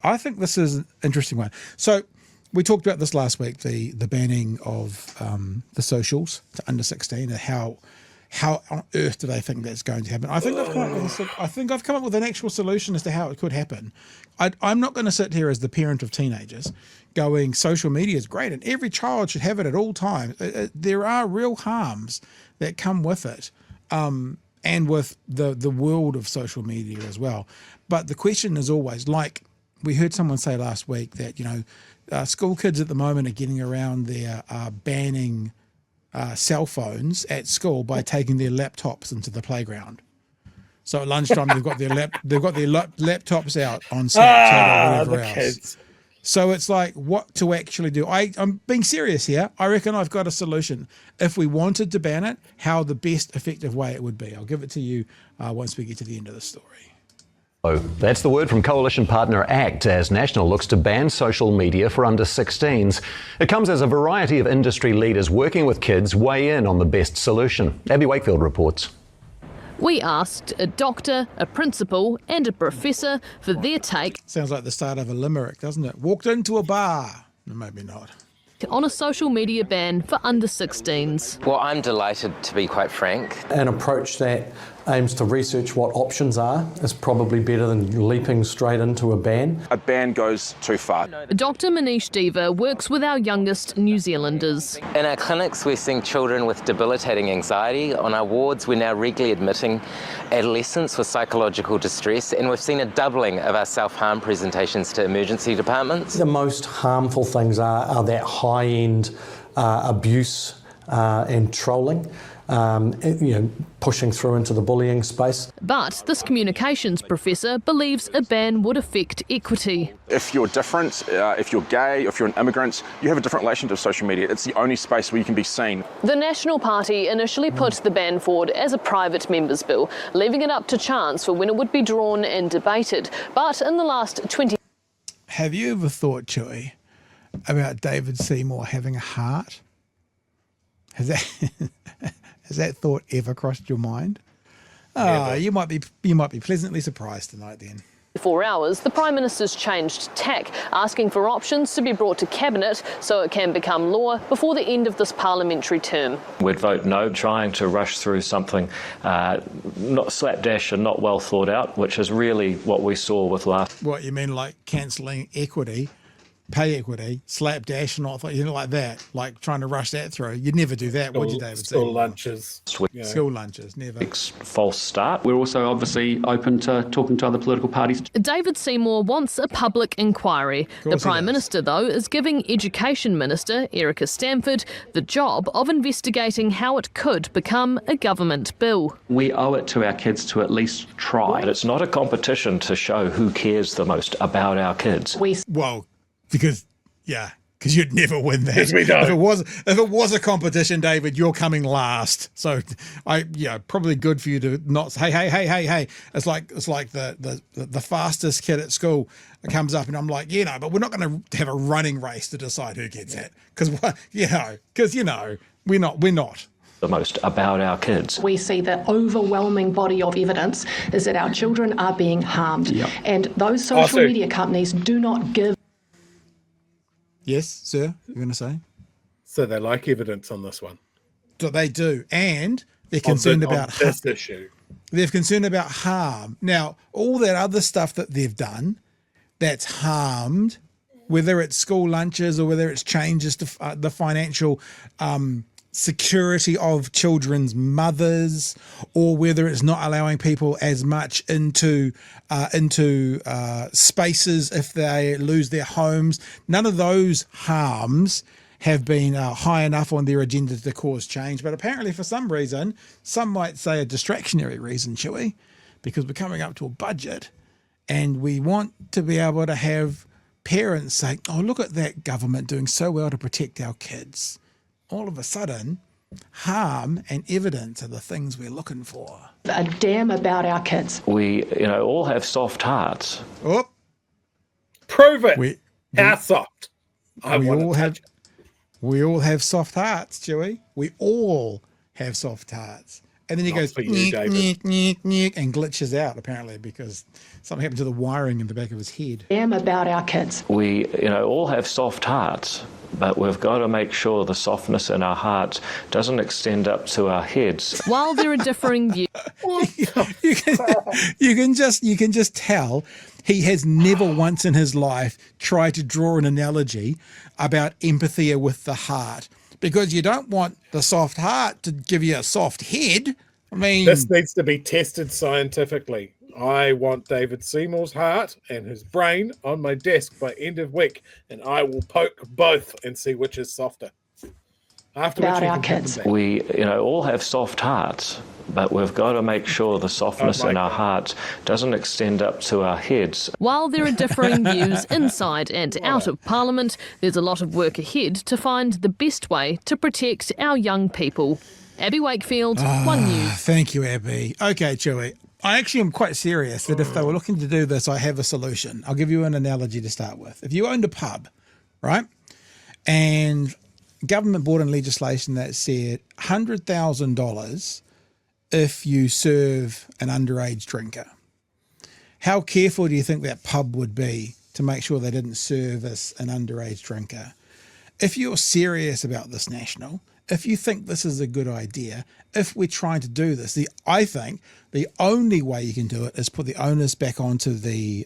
I think this is an interesting one. So we talked about this last week, the banning of the socials to under 16 and how on earth do they think that's going to happen? I think I've come up with an actual solution as to how it could happen. I'm not going to sit here as the parent of teenagers going social media is great and every child should have it at all times. There are real harms that come with it. And with the world of social media as well. But the question is always, like we heard someone say last week that, school kids at the moment are getting around their banning cell phones at school by taking their laptops into the playground. So at lunchtime they've got their laptops out on Snapchat or whatever else. Kids. So it's like what to actually do. I'm being serious here. I reckon I've got a solution. If we wanted to ban it, how the best effective way it would be. I'll give it to you once we get to the end of the story. Oh, that's the word from coalition partner ACT as National looks to ban social media for under 16s. It comes as a variety of industry leaders working with kids weigh in on the best solution. Abby Wakefield reports. We asked a doctor, a principal and a professor for their take. Sounds like the start of a limerick, doesn't it? Walked into a bar. Maybe not. On a social media ban for under 16s. Well, I'm delighted, to be quite frank. An approach that aims to research what options are is probably better than leaping straight into a ban. A ban goes too far. Dr Manish Deva works with our youngest New Zealanders. In our clinics, we're seeing children with debilitating anxiety. On our wards, we're now regularly admitting adolescents with psychological distress, and we've seen a doubling of our self-harm presentations to emergency departments. The most harmful things are that high-end abuse and trolling. Pushing through into the bullying space. But this communications professor believes a ban would affect equity. If you're different, if you're gay, if you're an immigrant, you have a different relation to social media. It's the only space where you can be seen. The National Party initially put the ban forward as a private members' bill, leaving it up to chance for when it would be drawn and debated. But in the last 20... Have you ever thought, Chewie, about David Seymour having a heart? Has that thought ever crossed your mind? You might be pleasantly surprised tonight then. 4 hours, the Prime Minister's changed tack, asking for options to be brought to Cabinet so it can become law before the end of this parliamentary term. We'd vote no, trying to rush through something not slapdash and not well thought out, which is really what we saw with last. What, you mean like cancelling equity? Pay equity, slapdash, not like that, like trying to rush that through. You'd never do that, would you, David? School lunches. School lunches, never. False start. We're also obviously open to talking to other political parties. David Seymour wants a public inquiry. The Prime Minister, though, is giving Education Minister Erica Stanford the job of investigating how it could become a government bill. We owe it to our kids to at least try. It's not a competition to show who cares the most about our kids. Because you'd never win that. Yes, we don't. If it was a competition, David, you're coming last. So probably good for you to not say, hey. It's like the fastest kid at school comes up and I'm like, but we're not going to have a running race to decide who gets it. Because we're not. The most about our kids. We see the overwhelming body of evidence is that our children are being harmed. Yep. And those social media companies do not give. Yes, sir, you're going to say? So they like evidence on this one. So they do. And they're concerned about this issue. They're concerned about harm. Now, all that other stuff that they've done that's harmed, whether it's school lunches or whether it's changes to the financial security of children's mothers, or whether it's not allowing people as much into spaces if they lose their homes. None of those harms have been high enough on their agenda to cause change. But apparently for some reason, some might say a distractionary reason, Chewie, because we're coming up to a budget and we want to be able to have parents say, oh, look at that government doing so well to protect our kids. All of a sudden, harm and evidence are the things we're looking for. A damn about our kids. We, all have soft hearts. Oh, prove it. How soft? We all have soft hearts, Chewie. We all have soft hearts. And then he Not goes, for you, "Nyeh, David." nyeh, nyeh, nyeh," and glitches out, apparently, because something happened to the wiring in the back of his head. About our kids. We, all have soft hearts, but we've got to make sure the softness in our hearts doesn't extend up to our heads. While there are differing views, you can just tell he has never once in his life tried to draw an analogy about empathy with the heart, because you don't want the soft heart to give you a soft head. I mean, This needs to be tested scientifically. I want David Seymour's heart and his brain on my desk by end of week, and I will poke both and see which is softer. After About our kids. We, all have soft hearts, but we've got to make sure the softness in our hearts doesn't extend up to our heads. while there are differing views inside and out of Parliament, there's a lot of work ahead to find the best way to protect our young people. Abby Wakefield, One News. Thank you, Abby. Okay, Chewie. I actually am quite serious that if they were looking to do this, I have a solution. I'll give you an analogy to start with. If you owned a pub, right, and government brought in legislation that said $100,000 if you serve an underage drinker, how careful do you think that pub would be to make sure they didn't service an underage drinker? If you're serious about this, National, if you think this is a good idea, if we're trying to do this, I think the only way you can do it is put the onus back onto the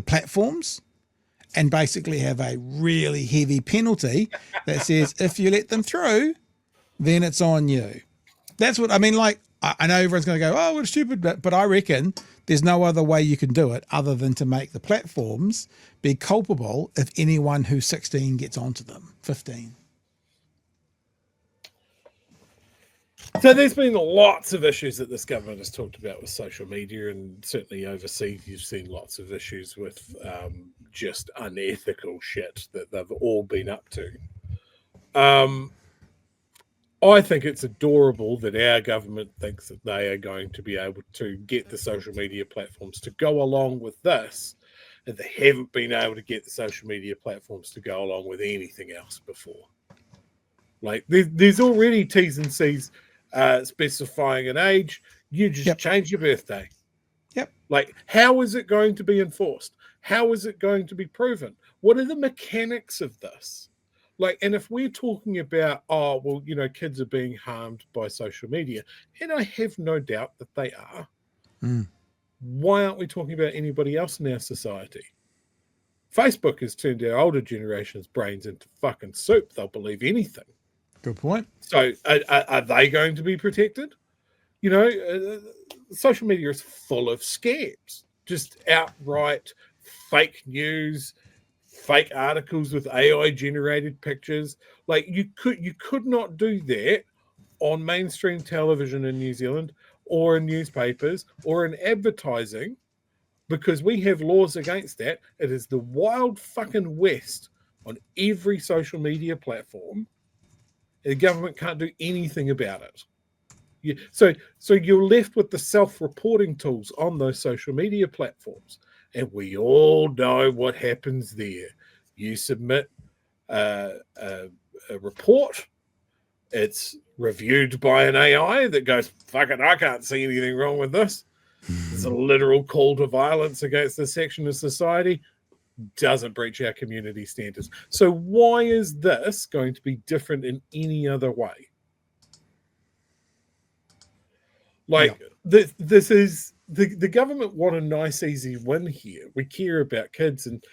platforms, and basically have a really heavy penalty that says if you let them through, then it's on you. That's what I mean. Like, I know everyone's going to go, "Oh, we're stupid," but I reckon there's no other way you can do it other than to make the platforms be culpable if anyone who's 16 gets onto them, 15. So there's been lots of issues that this government has talked about with social media, and certainly overseas you've seen lots of issues with just unethical shit that they've all been up to. I think it's adorable that our government thinks that they are going to be able to get the social media platforms to go along with this, and they haven't been able to get the social media platforms to go along with anything else before. Like, there's already T's and C's specifying an age. You just change your birthday. Yep. Like, how is it going to be enforced? How is it going to be proven? What are the mechanics of this? Like, and if we're talking about, kids are being harmed by social media, and I have no doubt that they are, why aren't we talking about anybody else in our society? Facebook has turned our older generation's brains into fucking soup. They'll believe anything. Good point. So are they going to be protected? Social media is full of scams, just outright fake news, fake articles with AI generated pictures. Like, you could not do that on mainstream television in New Zealand or in newspapers or in advertising, because we have laws against that. It is the wild fucking west on every social media platform. The government can't do anything about it. So you're left with the self-reporting tools on those social media platforms. And we all know what happens there. You submit a report. It's reviewed by an AI that goes, fucking, I can't see anything wrong with this. It's a literal call to violence against this section of society. Doesn't breach our community standards. So why is this going to be different in any other way? Like, this is the government want a nice, easy win here. We care about kids, and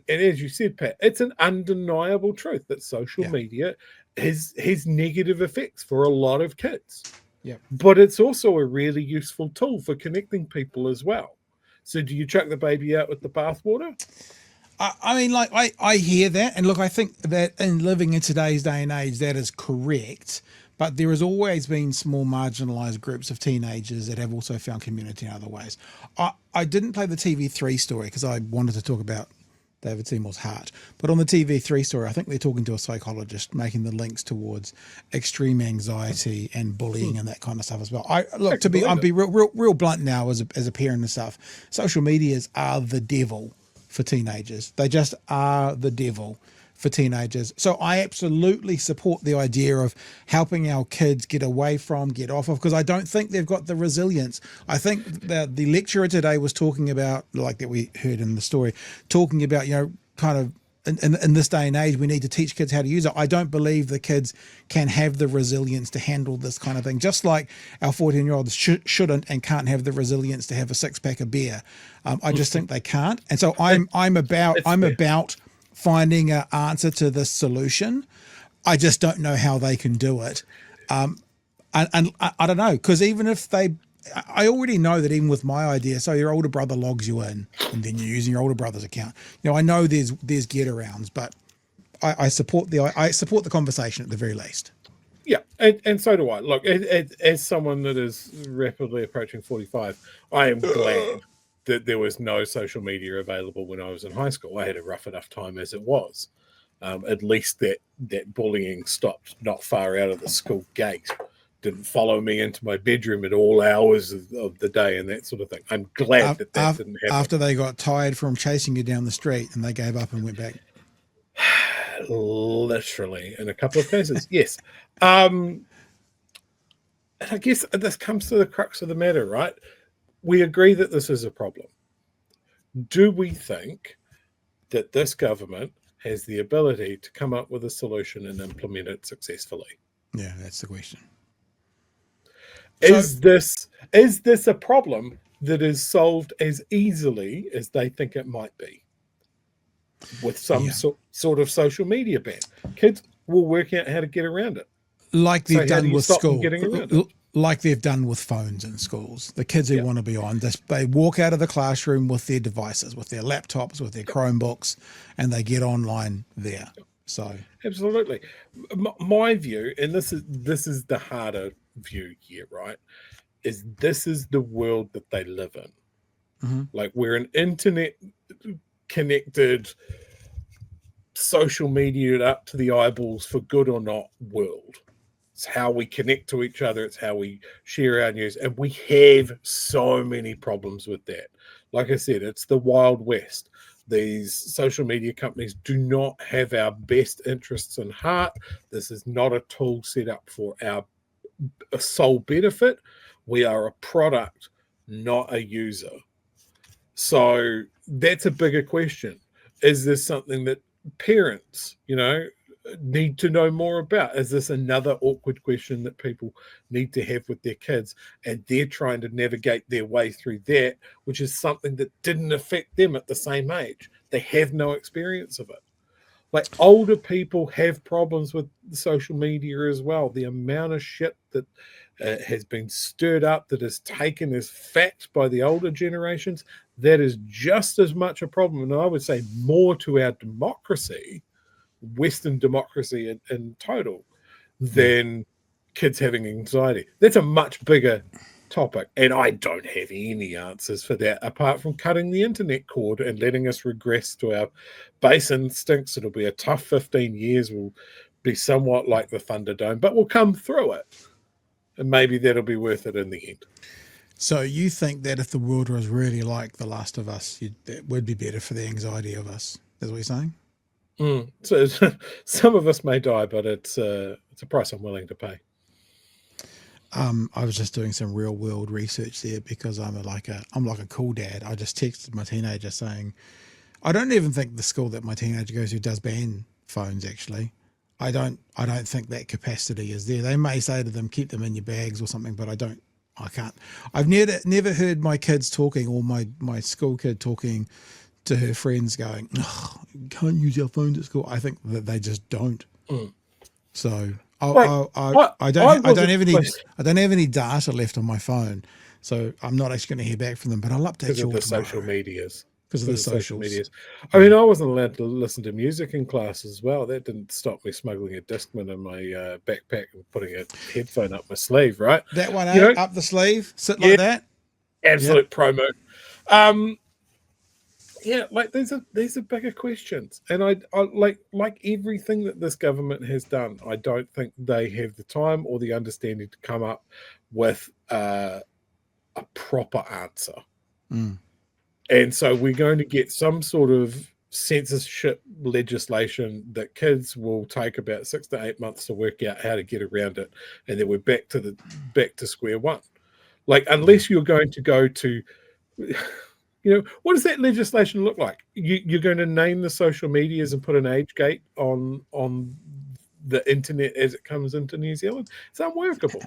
as you said, Pat, it's an undeniable truth that social media has negative effects for a lot of kids. Yeah, but it's also a really useful tool for connecting people as well. So do you chuck the baby out with the bathwater? I mean, like, I hear that, and look, I think that in living in today's day and age, that is correct. But there has always been small marginalised groups of teenagers that have also found community in other ways. I didn't play the TV3 story because I wanted to talk about David Seymour's heart. But on the TV3 story, I think they're talking to a psychologist, making the links towards extreme anxiety and bullying and that kind of stuff as well. I'll be real blunt now as a parent and stuff. Social medias are the devil for teenagers. They just are the devil. for teenagers. So I absolutely support the idea of helping our kids get away from, get off of, because I don't think they've got the resilience. I think that the lecturer today was talking about, like that we heard in the story, talking about, kind of in this day and age, we need to teach kids how to use it. I don't believe the kids can have the resilience to handle this kind of thing, just like our 14-year-olds shouldn't and can't have the resilience to have a 6-pack of beer. I just think they can't. And so I'm about finding an answer to this solution. I just don't know how they can do it. And I don't know, because even if I already know that even with my idea, so your older brother logs you in and then you're using your older brother's account. I know there's get arounds, but I support the conversation at the very least. Yeah, and so do I. Look, as someone that is rapidly approaching 45, I am glad that there was no social media available when I was in high school. I had a rough enough time as it was. At least that bullying stopped not far out of the school gate. Didn't follow me into my bedroom at all hours of the day and that sort of thing. I'm glad that didn't happen. After they got tired from chasing you down the street and they gave up and went back. Literally, in a couple of cases, yes. And I guess this comes to the crux of the matter, right? We agree that this is a problem. Do we think that this government has the ability to come up with a solution and implement it successfully? Yeah, that's the question. Is this a problem that is solved as easily as they think it might be with some sort of social media ban? Kids will work out how to get around it, like they've done with school, it? Like they've done with phones in schools. The kids who want to be on, they walk out of the classroom with their devices, with their laptops, with their Chromebooks, and they get online there. So absolutely, my view, and this is the harder view here, right? This is the world that they live in. Mm-hmm. Like, we're an internet connected, social media up to the eyeballs for good or not world. It's how we connect to each other. It's how we share our news. And we have so many problems with that. Like I said, it's the Wild West. These social media companies do not have our best interests in heart. This is not a tool set up for our sole benefit. We are a product, not a user. So that's a bigger question. Is this something that parents, need to know more about? Is this another awkward question that people need to have with their kids, and they're trying to navigate their way through that, which is something that didn't affect them at the same age? They have no experience of it. Like, older people have problems with social media as well. The amount of shit that has been stirred up, that is taken as fact by the older generations, that is just as much a problem, and I would say more to our democracy, Western democracy in total, than kids having anxiety. That's a much bigger topic, and I don't have any answers for that apart from cutting the internet cord and letting us regress to our base instincts. It'll be a tough 15 years. We'll be somewhat like the Thunderdome, but we'll come through it, and maybe that'll be worth it in the end. So you think that if the world was really like The Last of Us, that would be better for the anxiety of us? Is what you're saying? So some of us may die, but it's a price I'm willing to pay. I was just doing some real world research there because I'm like a cool dad. I just texted my teenager saying, I don't even think the school that my teenager goes to does ban phones. Actually, I don't think that capacity is there. They may say to them, keep them in your bags or something, but I can't. I've never heard my kids talking, or my school kid talking to her friends going, oh, can't use your phones at school. I think that they just don't. So I don't have any data left on my phone, so I'm not actually going to hear back from them. But I'll update you all tomorrow. Social medias. Because of the social medias. I mean, I wasn't allowed to listen to music in class as well. That didn't stop me smuggling a Discman in my backpack and putting a headphone up my sleeve, right? That one up the sleeve, sit like that. Absolute pro move. Like these are bigger questions, and I like everything that this government has done. I don't think they have the time or the understanding to come up with a proper answer. And so we're going to get some sort of censorship legislation that kids will take about 6 to 8 months to work out how to get around it, and then we're back to square one. Like, unless you're going to go to, what does that legislation look like? You're going to name the social medias and put an age gate on the internet as it comes into New Zealand? It's unworkable.